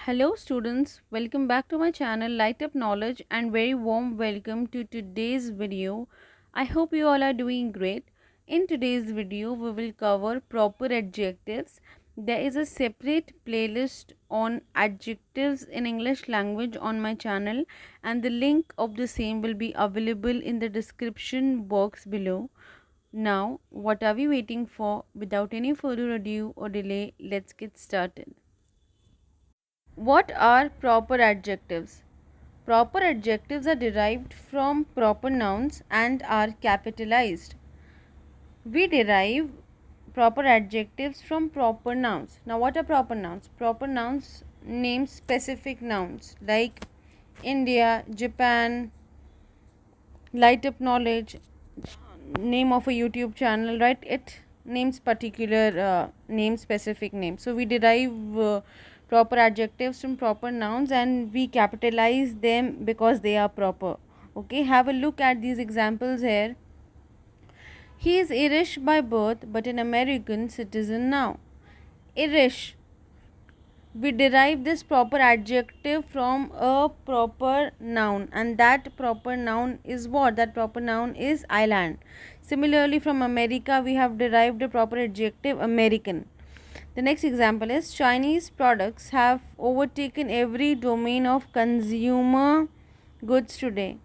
Hello students, welcome back to my channel Lightup Knowledge and very warm welcome to today's video. I hope you all are doing great. In today's video we will cover proper adjectives. There is a separate playlist on adjectives in English language on my channel and the link of the same will be available in the description box below. Now what are we waiting for? Without any further ado or delay, let's get started. What are proper adjectives? Proper adjectives are derived from proper nouns and are capitalized. We derive proper adjectives from proper nouns. Now, what are proper nouns? Proper nouns name specific nouns like India, Japan, Lightup Knowledge, name of a YouTube channel, right? It names particular name, specific name. So we derive proper adjectives from proper nouns and we capitalize them because they are proper. Okay, have a look at these examples here. He is Irish by birth but an American citizen now. Irish, we derive this proper adjective from a proper noun, and that proper noun is what? That proper noun is island. Similarly, from America we have derived a proper adjective American. The next example is Chinese products have overtaken every domain of consumer goods today.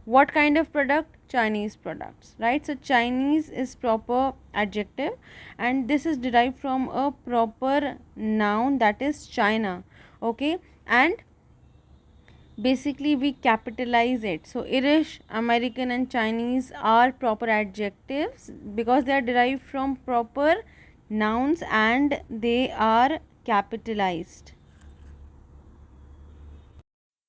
What kind of product? Chinese products, right? So Chinese is proper adjective and this is derived from a proper noun, that is China. Okay, and basically we capitalize it. So Irish, American and Chinese are proper adjectives because they are derived from proper nouns and they are capitalized.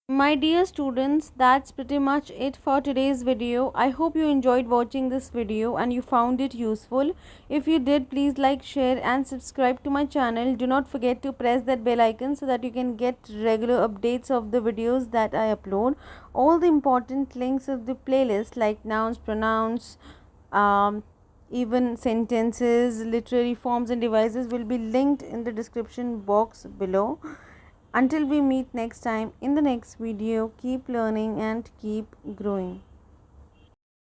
My dear students, that's pretty much it for today's video. I hope you enjoyed watching this video and you found it useful. If you did, please like, share and subscribe to my channel. Do not forget to press that bell icon so that you can get regular updates of the videos that I upload. All the important links of the playlist like nouns, pronouns, even sentences, literary forms and devices will be linked in the description box below. Until we meet next time in the next video, keep learning and keep growing.